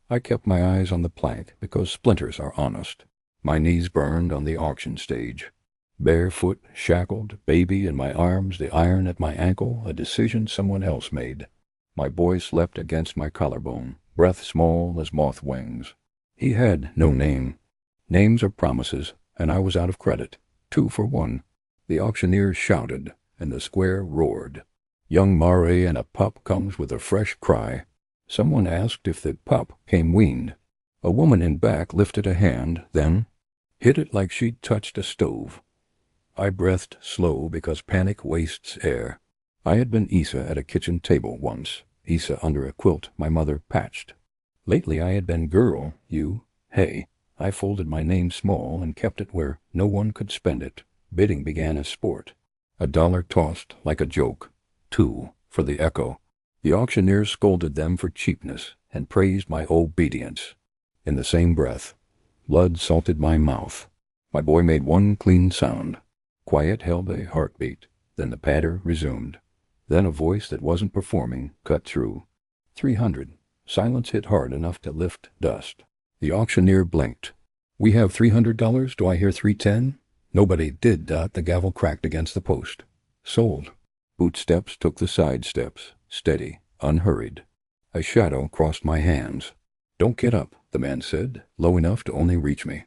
I kept my eyes on the plank because splinters are honest. My knees burned on the auction stage. Barefoot, shackled, baby in my arms, the iron at my ankle, a decision someone else made. My boy slept against my collarbone, breath small as moth wings. He had no name. Names are promises, and I was out of credit. 2 for 1. The auctioneer shouted, and the square roared. Young Mare and a pup comes with a fresh cry. Someone asked if the pup came weaned. A woman in back lifted a hand, then hit it like she'd touched a stove. I breathed slow because panic wastes air. I had been Isa at a kitchen table once, Isa under a quilt my mother patched. Lately I had been girl, you, hey. I folded my name small and kept it where no one could spend it. Bidding began as sport. $1 tossed like a joke. 2 for the echo. The auctioneer scolded them for cheapness and praised my obedience. In the same breath, blood salted my mouth. My boy made one clean sound. Quiet held a heartbeat. Then the patter resumed. Then a voice that wasn't performing cut through. 300. Silence hit hard enough to lift dust. The auctioneer blinked. We have $300, do I hear 310? Nobody did. The gavel cracked against the post. Sold. Bootsteps took the side steps, steady, unhurried. A shadow crossed my hands. Don't get up, the man said, low enough to only reach me.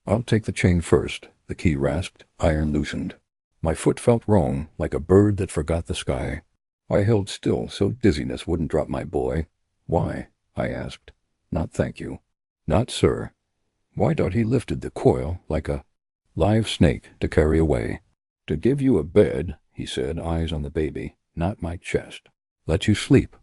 I'll take the chain first, the key rasped, iron loosened. My foot felt wrong, like a bird that forgot the sky. I held still so dizziness wouldn't drop my boy. Why? I asked. Not thank you. Not sir. Why not he lifted the coil like a live snake to carry away. To give you a bed, he said, eyes on the baby, not my chest. Let you sleep.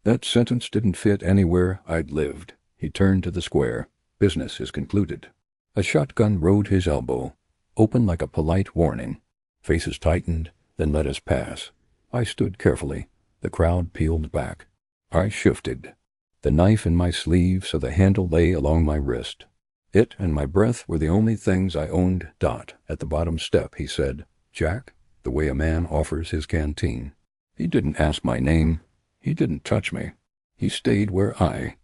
That sentence didn't fit anywhere I'd lived. He turned to the square. Business is concluded. A shotgun rode his elbow, open like a polite warning. Faces tightened, then let us pass. I stood carefully. The crowd peeled back. I shifted. The knife in my sleeve so the handle lay along my wrist. It and my breath were the only things I owned. At the bottom step, he said, Jack, the way a man offers his canteen. He didn't ask my name. He didn't touch me. He stayed where I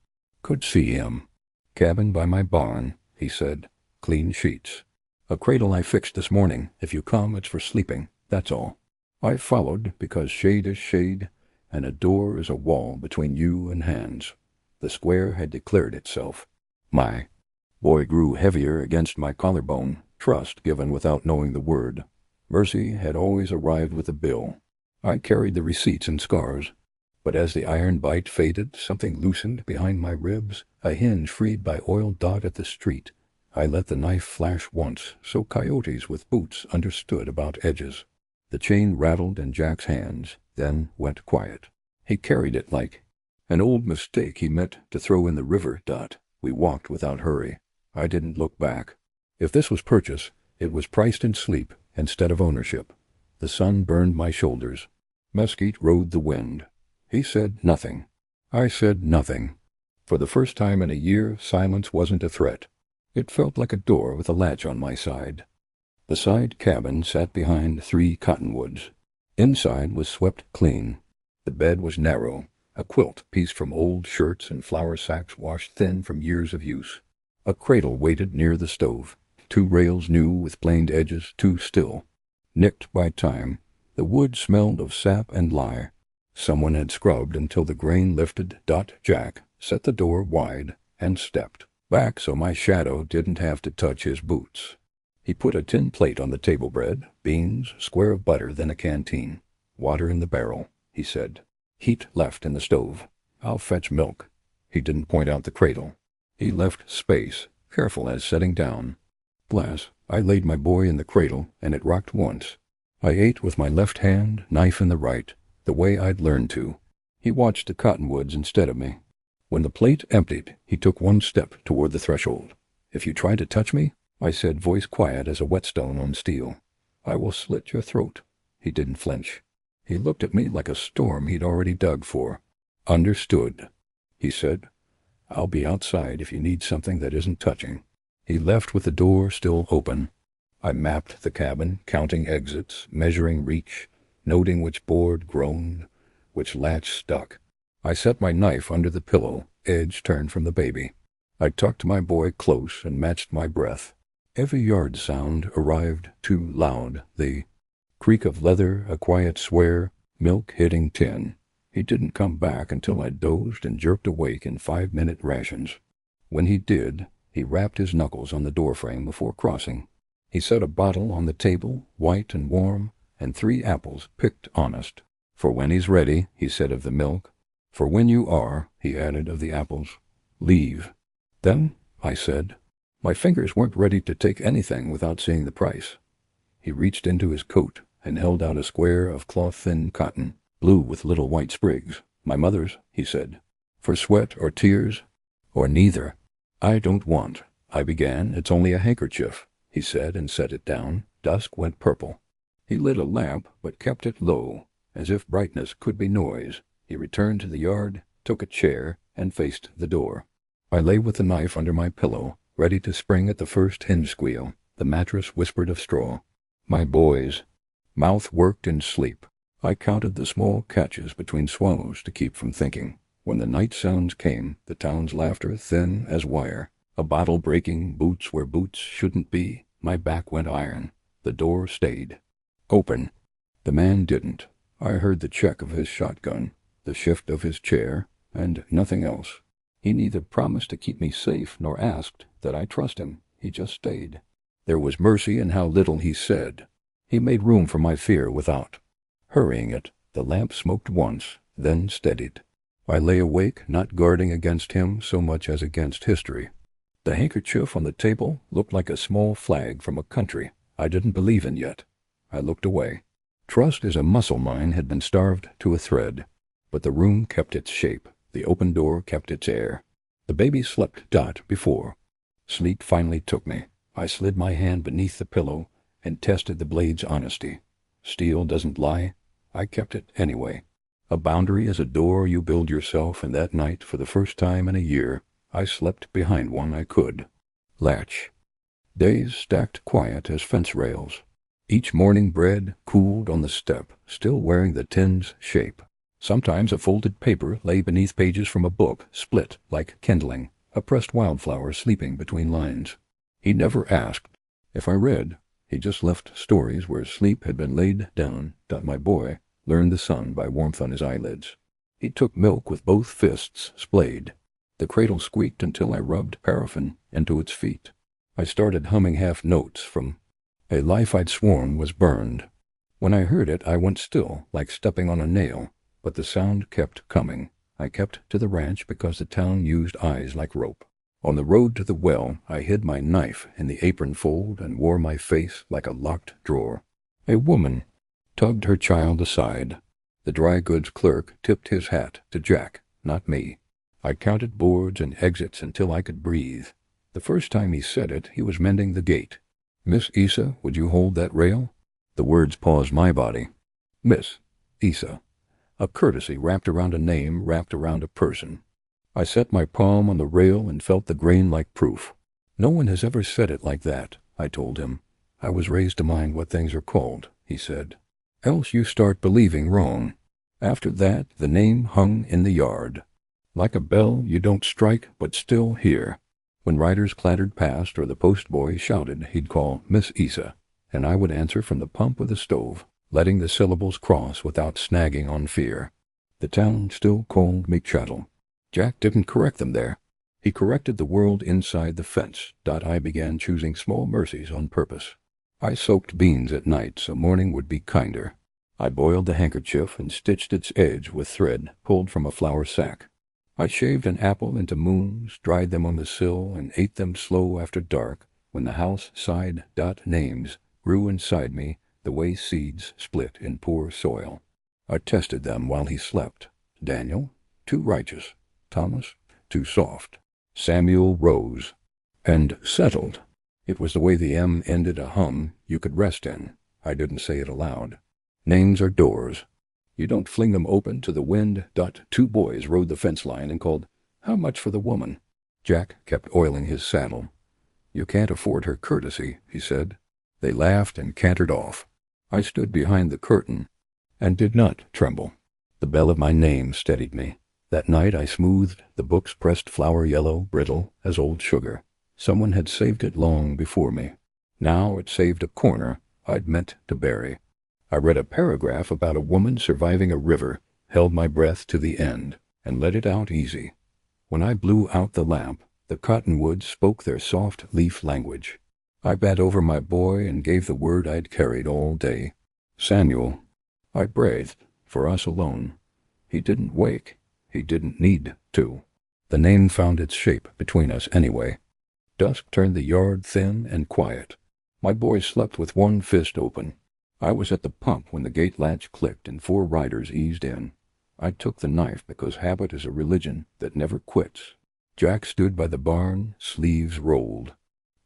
could see him. Cabin by my barn, he said. Clean sheets. A cradle I fixed this morning. If you come, it's for sleeping. That's all. I followed because shade is shade, and a door is a wall between you and hands. The square had declared itself. My boy grew heavier against my collarbone, trust given without knowing the word. Mercy had always arrived with a bill. I carried the receipts and scars. But as the iron bite faded, something loosened behind my ribs, a hinge freed by oil dot at the street. I let the knife flash once, so coyotes with boots understood about edges. The chain rattled in Jack's hands, then went quiet. He carried it like an old mistake he meant to throw in the river. We walked without hurry. I didn't look back. If this was purchase, it was priced in sleep instead of ownership. The sun burned my shoulders. Mesquite rode the wind. He said nothing. I said nothing. For the first time in a year, silence wasn't a threat. It felt like a door with a latch on my side. The side cabin sat behind 3 cottonwoods. Inside was swept clean. The bed was narrow, a quilt pieced from old shirts and flour sacks washed thin from years of use. A cradle waited near the stove, 2 rails new with planed edges, 2 still. Nicked by time, the wood smelled of sap and lye. Someone had scrubbed until the grain lifted. Jack set the door wide and stepped back so my shadow didn't have to touch his boots. He put a tin plate on the table, bread, beans, square of butter, then a canteen. Water in the barrel, he said. Heat left in the stove. I'll fetch milk. He didn't point out the cradle. He left space, careful as setting down. Glass. I laid my boy in the cradle, and it rocked once. I ate with my left hand, knife in the right, the way I'd learned to. He watched the cottonwoods instead of me. When the plate emptied, he took 1 step toward the threshold. If you try to touch me, I said, voice quiet as a whetstone on steel, I will slit your throat. He didn't flinch. He looked at me like a storm he'd already dug for. Understood, he said. I'll be outside if you need something that isn't touching. He left with the door still open. I mapped the cabin, counting exits, measuring reach, noting which board groaned, which latch stuck. I set my knife under the pillow, edge turned from the baby. I tucked my boy close and matched my breath. Every yard sound arrived too loud. The creak of leather, a quiet swear, milk hitting tin. He didn't come back until I dozed and jerked awake in 5-minute rations. When he did, he rapped his knuckles on the doorframe before crossing. He set a bottle on the table, white and warm, and 3 apples picked honest. "For when he's ready," he said of the milk. "For when you are," he added of the apples. "Leave." "Then?" I said. My fingers weren't ready to take anything without seeing the price. He reached into his coat and held out a square of cloth-thin cotton, blue with little white sprigs. "My mother's," he said. "For sweat or tears?" "Or neither." "I don't want," I began. "It's only a handkerchief," he said, and set it down. Dusk went purple. He lit a lamp, but kept it low, as if brightness could be noise. He returned to the yard, took a chair, and faced the door. I lay with the knife under my pillow, ready to spring at the first hinge squeal. The mattress whispered of straw. My boys. Mouth worked in sleep. I counted the small catches between swallows to keep from thinking. When the night sounds came, the town's laughter thin as wire. A bottle breaking, boots where boots shouldn't be. My back went iron. The door stayed. Open. The man didn't. I heard the check of his shotgun, the shift of his chair, and nothing else. He neither promised to keep me safe nor asked that I trust him. He just stayed. There was mercy in how little he said. He made room for my fear without. Hurrying it, the lamp smoked once, then steadied. I lay awake, not guarding against him so much as against history. The handkerchief on the table looked like a small flag from a country I didn't believe in yet. I looked away. Trust as a muscle mine had been starved to a thread. But the room kept its shape. The open door kept its air. The baby slept before. Sleep finally took me. I slid my hand beneath the pillow and tested the blade's honesty. Steel doesn't lie. I kept it anyway. A boundary is a door you build yourself, and that night, for the first time in a year, I slept behind one I could. Latch. Days stacked quiet as fence rails. Each morning bread cooled on the step, still wearing the tin's shape. Sometimes a folded paper lay beneath pages from a book, split like kindling, a pressed wildflower sleeping between lines. He never asked. If I read, he just left stories where sleep had been laid down. My boy learned the sun by warmth on his eyelids. He took milk with both fists splayed. The cradle squeaked until I rubbed paraffin into its feet. I started humming half notes from a life I'd sworn was burned. When I heard it, I went still, like stepping on a nail, but the sound kept coming. I kept to the ranch because the town used eyes like rope. On the road to the well, I hid my knife in the apron fold and wore my face like a locked drawer. A woman tugged her child aside. The dry goods clerk tipped his hat to Jack, not me. I counted boards and exits until I could breathe. The first time he said it, he was mending the gate. "Miss Isa, would you hold that rail?" The words paused my body. Miss Isa. A courtesy wrapped around a name, wrapped around a person. I set my palm on the rail and felt the grain like proof. "No one has ever said it like that," I told him. "I was raised to mind what things are called," he said. "Else you start believing wrong." After that, the name hung in the yard. Like a bell you don't strike but still hear. When riders clattered past or the postboy shouted, he'd call Miss Isa, and I would answer from the pump of the stove, letting the syllables cross without snagging on fear. The town still called me chattel. Jack didn't correct them there. He corrected the world inside the fence. I began choosing small mercies on purpose. I soaked beans at night so morning would be kinder. I boiled the handkerchief and stitched its edge with thread pulled from a flour sack. I shaved an apple into moons, dried them on the sill, and ate them slow after dark, when the house side names grew inside me the way seeds split in poor soil. I tested them while he slept. Daniel, too righteous. Thomas, too soft. Samuel rose and settled. It was the way the M ended a hum you could rest in. I didn't say it aloud. Names are doors. You don't fling them open to the wind. 2 boys rode the fence line and called, "How much for the woman?" Jack kept oiling his saddle. "You can't afford her courtesy," he said. They laughed and cantered off. I stood behind the curtain and did not tremble. The bell of my name steadied me. That night I smoothed the book's pressed flower yellow, brittle as old sugar. Someone had saved it long before me. Now it saved a corner I'd meant to bury. I read a paragraph about a woman surviving a river, held my breath to the end, and let it out easy. When I blew out the lamp, the cottonwoods spoke their soft leaf language. I bent over my boy and gave the word I'd carried all day. Samuel. I breathed, for us alone. He didn't wake. He didn't need to. The name found its shape between us anyway. Dusk turned the yard thin and quiet. My boy slept with one fist open. I was at the pump when the gate latch clicked and 4 riders eased in. I took the knife because habit is a religion that never quits. Jack stood by the barn, sleeves rolled.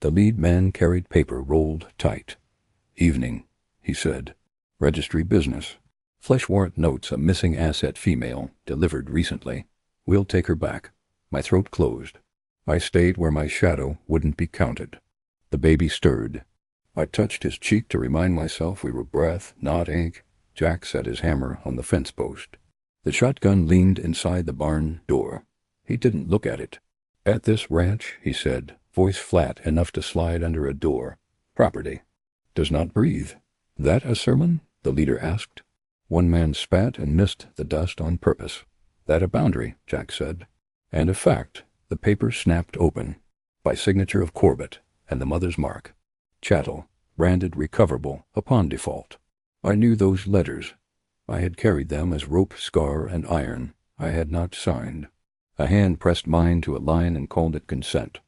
The lead man carried paper rolled tight. "Evening," he said. "Registry business. Flesh-warrant notes a missing asset female, delivered recently. We'll take her back." My throat closed. I stayed where my shadow wouldn't be counted. The baby stirred. I touched his cheek to remind myself we were breath, not ink. Jack set his hammer on the fence post. The shotgun leaned inside the barn door. He didn't look at it. "At this ranch," he said, voice flat enough to slide under a door. "Property. Does not breathe." "That a sermon?" the leader asked. One man spat and missed the dust on purpose. "That a boundary," Jack said. "And a fact." The paper snapped open. By signature of Corbett, and the mother's mark. Chattel, branded recoverable upon default. I knew those letters. I had carried them as rope, scar, and iron. I had not signed. A hand pressed mine to a line and called it consent.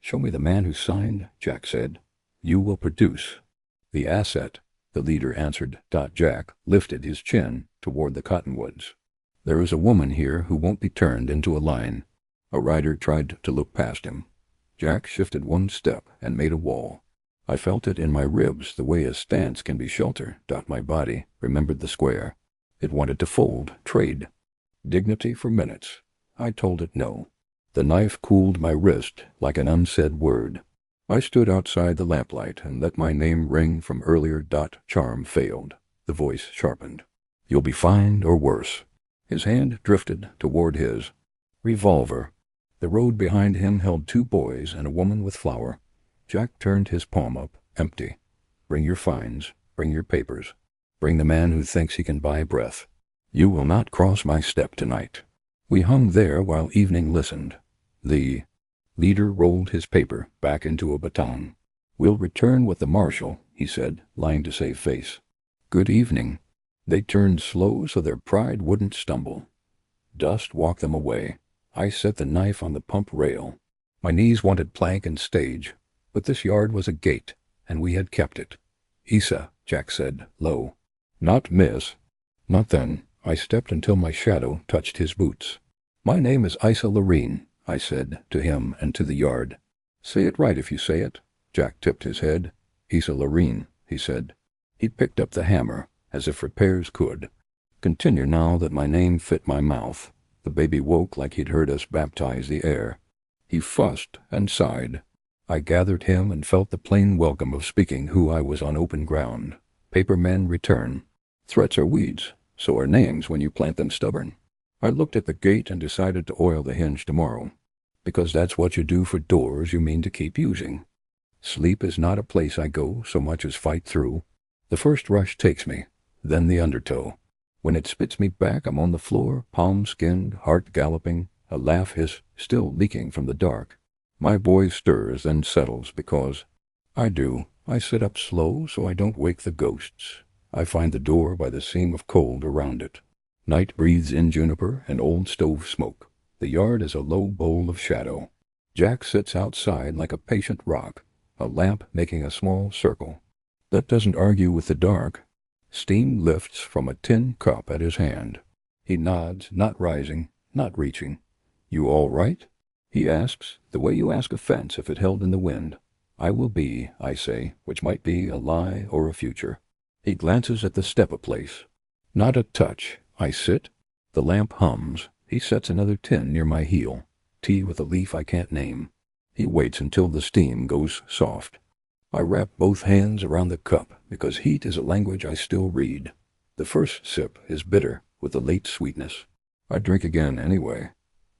"Show me the man who signed," Jack said. "You will produce." "The asset," the leader answered. Jack lifted his chin toward the cottonwoods. "There is a woman here who won't be turned into a line." A rider tried to look past him. Jack shifted one step and made a wall. I felt it in my ribs the way a stance can be shelter. My body remembered the square. It wanted to fold, trade. Dignity for minutes. I told it no. The knife cooled my wrist like an unsaid word. I stood outside the lamplight and let my name ring from earlier. Charm failed. The voice sharpened. "You'll be fined or worse." His hand drifted toward his. Revolver. The road behind him held 2 boys and a woman with flour. Jack turned his palm up, empty. "Bring your fines. Bring your papers. Bring the man who thinks he can buy breath. You will not cross my step tonight." We hung there while evening listened. The leader rolled his paper back into a baton. "We'll return with the marshal," he said, lying to save face. "Good evening." They turned slow so their pride wouldn't stumble. Dust walked them away. I set the knife on the pump rail. My knees wanted plank and stage, but this yard was a gate, and we had kept it. "Isa," Jack said, low. "Not miss." "Not then." I stepped until my shadow touched his boots. "My name is Isa Lorene," I said to him and to the yard. "Say it right if you say it." Jack tipped his head. "Isa Lorene," he said. He picked up the hammer, as if repairs could. Continue now that my name fit my mouth. The baby woke like he'd heard us baptize the air. He fussed and sighed. I gathered him and felt the plain welcome of speaking who I was on open ground. Paper men return. Threats are weeds, so are names when you plant them stubborn. I looked at the gate and decided to oil the hinge tomorrow, because that's what you do for doors you mean to keep using. Sleep is not a place I go so much as fight through. The first rush takes me, then the undertow. When it spits me back, I'm on the floor, palm skinned, heart galloping, a laugh hiss still leaking from the dark. My boy stirs, then settles because I do. I sit up slow so I don't wake the ghosts. I find the door by the seam of cold around it. Night breathes in juniper and old stove smoke. The yard is a low bowl of shadow. Jack sits outside like a patient rock, a lamp making a small circle. That doesn't argue with the dark. Steam lifts from a tin cup at his hand. He nods, not rising, not reaching. "You all right?" he asks, the way you ask a fence if it held in the wind. "I will be," I say, which might be a lie or a future. He glances at the step-a-place. Not a touch. I sit. The lamp hums. He sets another tin near my heel. Tea with a leaf I can't name. He waits until the steam goes soft. I wrap both hands around the cup, because heat is a language I still read. The first sip is bitter with a late sweetness. I drink again anyway.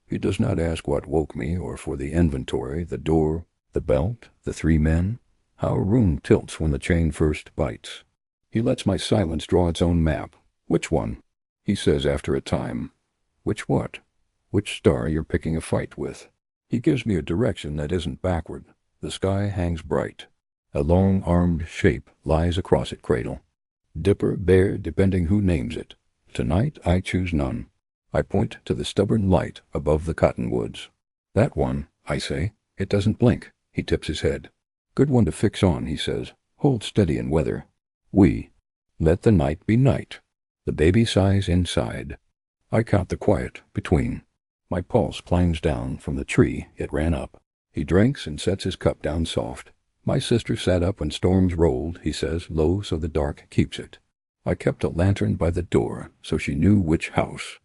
He does not ask what woke me, or for the inventory, the door, the belt, the 3 men, how a room tilts when the chain first bites. He lets my silence draw its own map. Which one? He says after a time. Which what? Which star you're picking a fight with. He gives me a direction that isn't backward. The sky hangs bright. A long-armed shape lies across it cradle. Dipper, bear, depending who names it. Tonight I choose none. I point to the stubborn light above the cottonwoods. That one, I say. It doesn't blink. He tips his head. Good one to fix on, he says. Hold steady in weather. Let the night be night. The baby sighs inside. I count the quiet between. My pulse climbs down from the tree it ran up. He drinks and sets his cup down soft. My sister sat up when storms rolled, he says, low so the dark keeps it. I kept a lantern by the door so she knew which house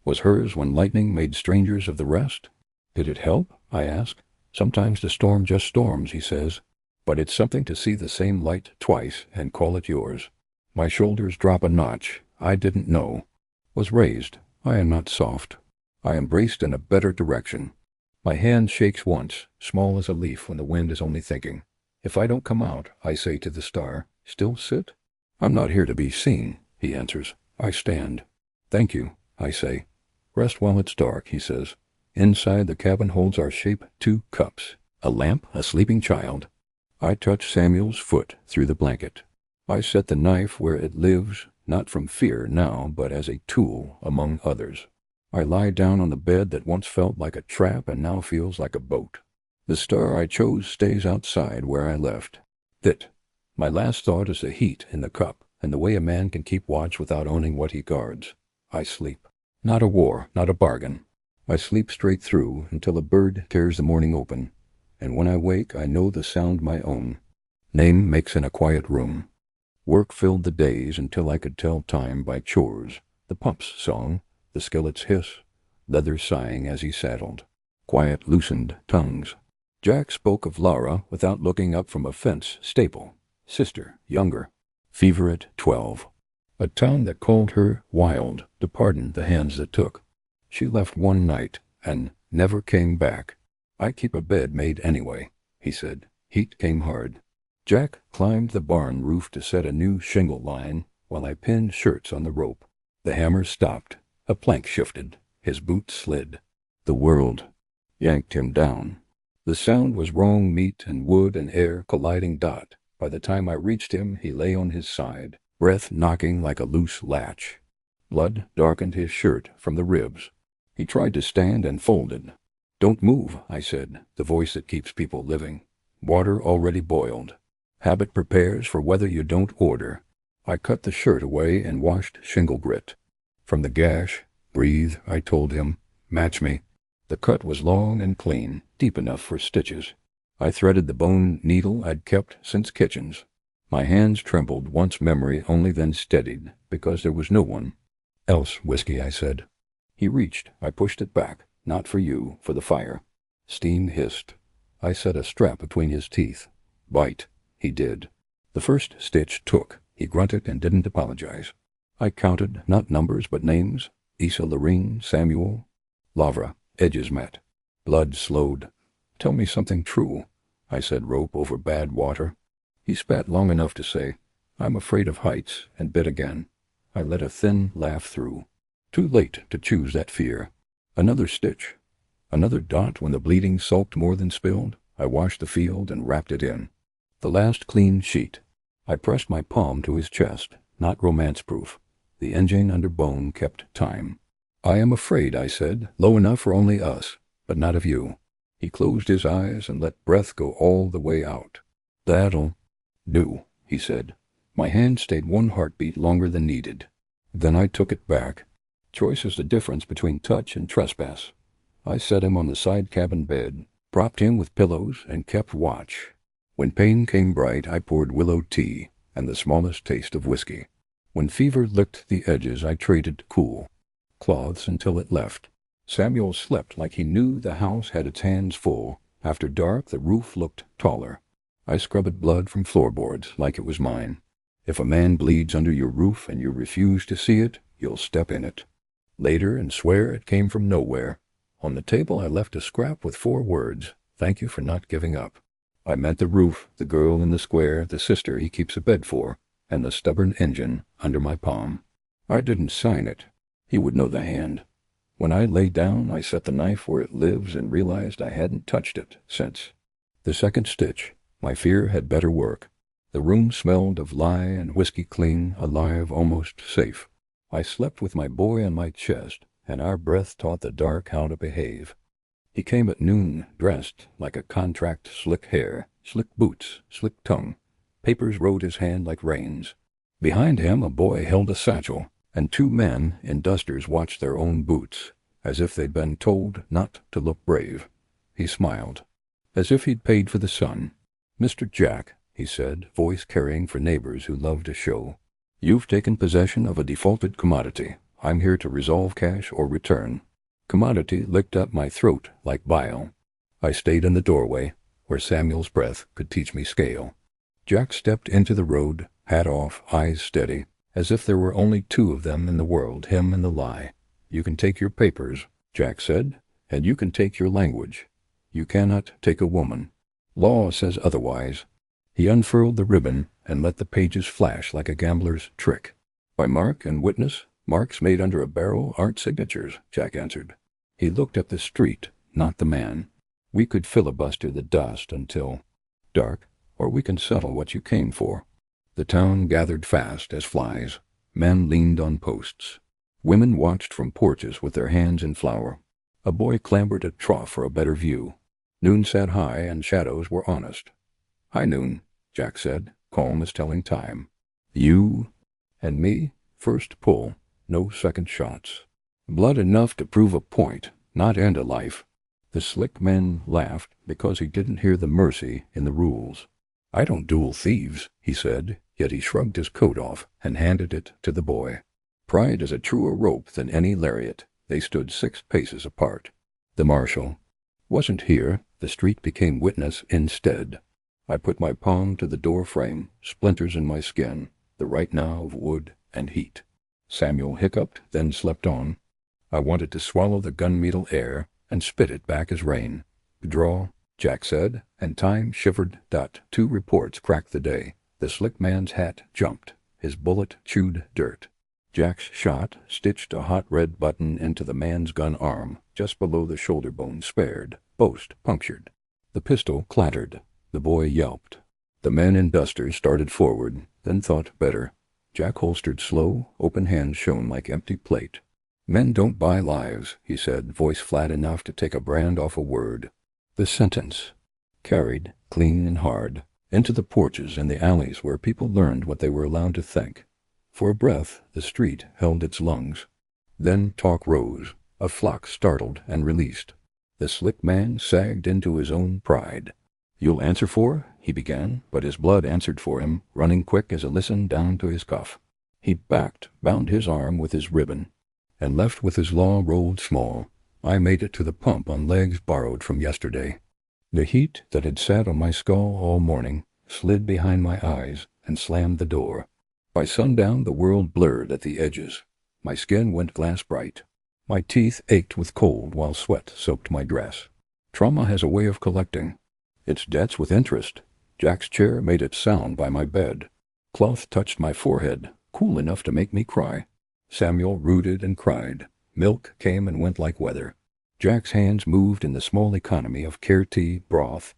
was hers when lightning made strangers of the rest. Did it help? I ask. Sometimes the storm just storms, he says, but it's something to see the same light twice and call it yours. My shoulders drop a notch. I didn't know. Was raised. I am not soft. I am braced in a better direction. My hand shakes once, small as a leaf when the wind is only thinking. If I don't come out, I say to the star, still sit? I'm not here to be seen, he answers. I stand. Thank you, I say. Rest while it's dark, he says. Inside the cabin holds our shape 2 cups, a lamp, a sleeping child. I touch Samuel's foot through the blanket. I set the knife where it lives, not from fear now, but as a tool among others. I lie down on the bed that once felt like a trap and now feels like a boat. The star I chose stays outside where I left. My last thought is the heat in the cup and the way a man can keep watch without owning what he guards. I sleep. Not a war, not a bargain. I sleep straight through until a bird tears the morning open, and when I wake I know the sound my own. Name makes in a quiet room. Work filled the days until I could tell time by chores, the pump's song, the skillet's hiss, leather sighing as he saddled, quiet loosened tongues. Jack spoke of Laura without looking up from a fence staple. Sister, younger. Fever at 12. A town that called her wild to pardon the hands that took. She left one night and never came back. I keep a bed made anyway, he said. Heat came hard. Jack climbed the barn roof to set a new shingle line while I pinned shirts on the rope. The hammer stopped. A plank shifted. His boot slid. The world yanked him down. The sound was wrong meat and wood and air colliding dot. By the time I reached him, he lay on his side, breath knocking like a loose latch. Blood darkened his shirt from the ribs. He tried to stand and folded. Don't move, I said, the voice that keeps people living. Water already boiled. Habit prepares for weather you don't order. I cut the shirt away and washed shingle grit. From the gash, breathe, I told him. Match me. The cut was long and clean, deep enough for stitches. I threaded the bone needle I'd kept since kitchens. My hands trembled once memory only then steadied, because there was no one else whiskey, I said. He reached. I pushed it back. Not for you, for the fire. Steam hissed. I set a strap between his teeth. Bite. He did. The first stitch took. He grunted and didn't apologize. I counted, not numbers but names. Isa Lorene, Samuel, Lavra. Edges met. Blood slowed. Tell me something true, I said, rope over bad water. He spat long enough to say, I'm afraid of heights, and bit again. I let a thin laugh through. Too late to choose that fear. Another stitch. Another dot when the bleeding sulked more than spilled. I washed the field and wrapped it in. The last clean sheet. I pressed my palm to his chest, not romance-proof. The engine under bone kept time. I am afraid, I said, low enough for only us, but not of you. He closed his eyes and let breath go all the way out. That'll do, he said. My hand stayed one heartbeat longer than needed. Then I took it back. Choice is the difference between touch and trespass. I set him on the side cabin bed, propped him with pillows, and kept watch. When pain came bright, I poured willow tea and the smallest taste of whiskey. When fever licked the edges, I traded cool cloths until it left. Samuel slept like he knew the house had its hands full. After dark, the roof looked taller. I scrubbed blood from floorboards like it was mine. If a man bleeds under your roof and you refuse to see it, you'll step in it. later and swear it came from nowhere. On the table I left a scrap with 4 words, "Thank you for not giving up." I meant the roof, the girl in the square, the sister he keeps a bed for, and the stubborn engine under my palm. I didn't sign it. He would know the hand. When I lay down, I set the knife where it lives and realized I hadn't touched it since. The second stitch, my fear had better work. The room smelled of lye and whiskey clean, alive, almost safe. I slept with my boy on my chest, and our breath taught the dark how to behave. He came at noon, dressed like a contract, slick hair, slick boots, slick tongue. Papers rode his hand like reins. Behind him a boy held a satchel, and 2 men in dusters watched their own boots, as if they'd been told not to look brave. He smiled, as if he'd paid for the sun. "Mr. Jack," he said, voice carrying for neighbors who loved a show, "you've taken possession of a defaulted commodity. I'm here to resolve cash or return." Commodity licked up my throat like bile. I stayed in the doorway, where Samuel's breath could teach me scale. Jack stepped into the road, hat off, eyes steady, as if there were only 2 of them in the world, him and the lie. "You can take your papers," Jack said, "and you can take your language. You cannot take a woman. Law says otherwise." He unfurled the ribbon and let the pages flash like a gambler's trick. "By mark and witness, marks made under a barrel aren't signatures," Jack answered. He looked at the street, not the man. "We could filibuster the dust until dark, or we can settle what you came for." The town gathered fast as flies. Men leaned on posts. Women watched from porches with their hands in flour. A boy clambered a trough for a better view. Noon sat high and shadows were honest. "Hi, Noon," Jack said, calm as telling time. "You and me, first pull, no second shots. Blood enough to prove a point, not end a life." The slick man laughed because he didn't hear the mercy in the rules. "I don't duel thieves," he said, yet he shrugged his coat off and handed it to the boy. Pride is a truer rope than any lariat. They stood 6 paces apart. The marshal wasn't here. The street became witness instead. I put my palm to the door frame, splinters in my skin, the right now of wood and heat. Samuel hiccuped, then slept on. I wanted to swallow the gunmetal air and spit it back as rain. "Draw," Jack said, and time shivered. 2 reports cracked the day. The slick man's hat jumped. His bullet chewed dirt. Jack's shot stitched a hot red button into the man's gun arm, just below the shoulder bone, spared, boast punctured. The pistol clattered. The boy yelped. The men in dusters started forward, then thought better. Jack holstered slow, open hands shone like empty plate. "Men don't buy lives," he said, voice flat enough to take a brand off a word. The sentence carried, clean and hard, into the porches and the alleys where people learned what they were allowed to think. For a breath, the street held its lungs. Then talk rose. A flock startled and released. The slick man sagged into his own pride. "You'll answer for?" he began, but his blood answered for him, running quick as a listen down to his cuff. He backed, bound his arm with his ribbon, and left with his law rolled small. I made it to the pump on legs borrowed from yesterday. The heat that had sat on my skull all morning slid behind my eyes and slammed the door. By sundown the world blurred at the edges. My skin went glass bright. My teeth ached with cold while sweat soaked my dress. Trauma has a way of collecting its debts with interest. Jack's chair made it sound by my bed. Cloth touched my forehead, cool enough to make me cry. Samuel rooted and cried. Milk came and went like weather. Jack's hands moved in the small economy of care tea, broth,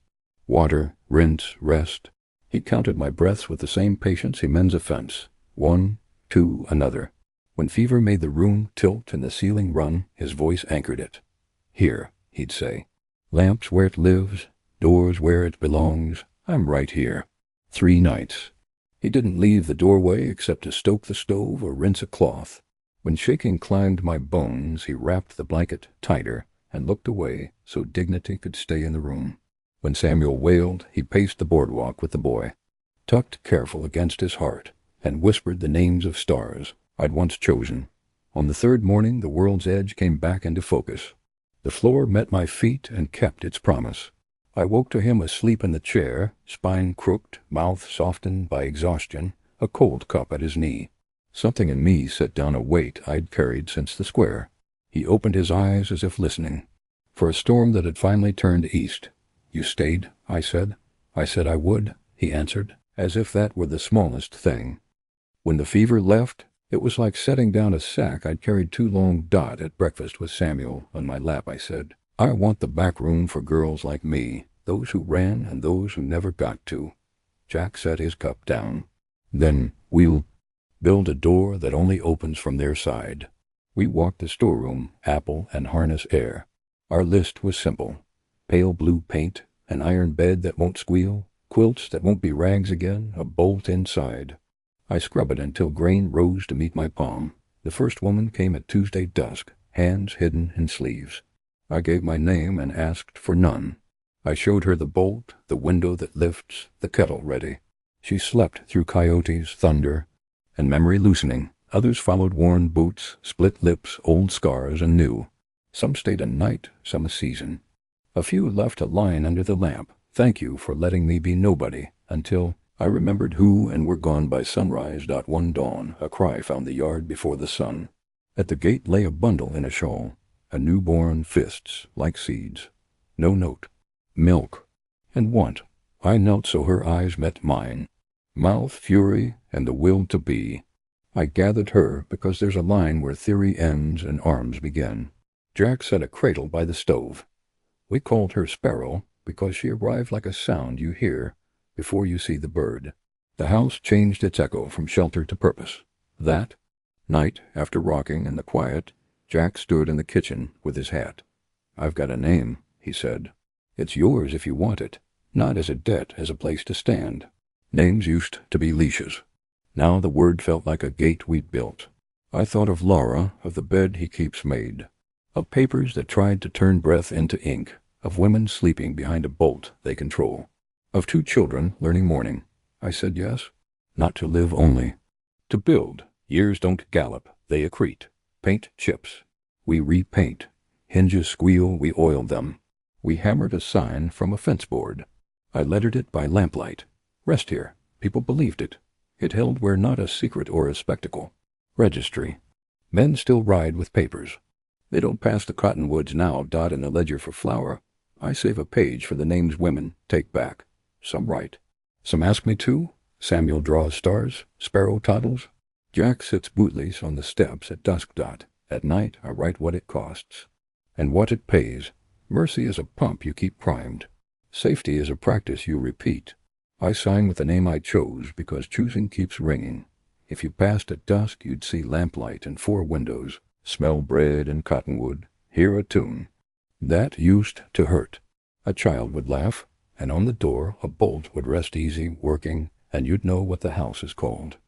water, rinse, rest. He counted my breaths with the same patience he mends a fence. 1, 2, another. When fever made the room tilt and the ceiling run, his voice anchored it. "Here," he'd say. "Lamps where it lives, doors where it belongs. I'm right here." 3 nights. He didn't leave the doorway except to stoke the stove or rinse a cloth. When shaking climbed my bones, he wrapped the blanket tighter and looked away so dignity could stay in the room. When Samuel wailed, he paced the boardwalk with the boy, tucked careful against his heart, and whispered the names of stars I'd once chosen. On the 3rd morning, the world's edge came back into focus. The floor met my feet and kept its promise. I woke to him asleep in the chair, spine crooked, mouth softened by exhaustion, a cold cup at his knee. Something in me set down a weight I'd carried since the square. He opened his eyes as if listening for a storm that had finally turned east. "You stayed," I said. "I said I would," he answered, as if that were the smallest thing. When the fever left, it was like setting down a sack I'd carried too long. At breakfast with Samuel on my lap, I said, "I want the back room for girls like me, those who ran and those who never got to." Jack set his cup down. "Then we'll build a door that only opens from their side." We walked the storeroom, apple and harness air. Our list was simple: pale blue paint, an iron bed that won't squeal, quilts that won't be rags again, a bolt inside. I scrub it until grain rose to meet my palm. The first woman came at Tuesday dusk, hands hidden in sleeves. I gave my name and asked for none. I showed her the bolt, the window that lifts, the kettle ready. She slept through coyotes, thunder, and memory loosening. Others followed worn boots, split lips, old scars, and new. Some stayed a night, some a season. A few left a line under the lamp. "Thank you for letting me be nobody," until I remembered who and were gone by sunrise. One dawn, a cry found the yard before the sun. At the gate lay a bundle in a shawl, a newborn, fists like seeds. No note. Milk. And want. I knelt so her eyes met mine. Mouth, fury, and the will to be. I gathered her because there's a line where theory ends and arms begin. Jack set a cradle by the stove. We called her Sparrow because she arrived like a sound you hear before you see the bird. The house changed its echo from shelter to purpose. That night, after rocking in the quiet, Jack stood in the kitchen with his hat. "I've got a name," he said. "It's yours if you want it, not as a debt, as a place to stand." Names used to be leashes. Now the word felt like a gate we'd built. I thought of Laura, of the bed he keeps made, of papers that tried to turn breath into ink, of women sleeping behind a bolt they control, of 2 children learning mourning. I said yes, not to live only, to build. Years don't gallop, they accrete. Paint chips. We repaint. Hinges squeal, we oil them. We hammered a sign from a fence board. I lettered it by lamplight. "Rest here." People believed it. It held where not a secret or a spectacle. Registry. Men still ride with papers. They don't pass the cottonwoods now. In the ledger for flour. I save a page for the names women take back. Some write. Some ask me to. Samuel draws stars. Sparrow toddles. Jack sits bootless on the steps at dusk. At night I write what it costs and what it pays. Mercy is a pump you keep primed. Safety is a practice you repeat. I sign with the name I chose because choosing keeps ringing. If you passed at dusk, you'd see lamplight and 4 windows, smell bread and cottonwood, hear a tune. That used to hurt. A child would laugh, and on the door a bolt would rest easy, working, and you'd know what the house is called.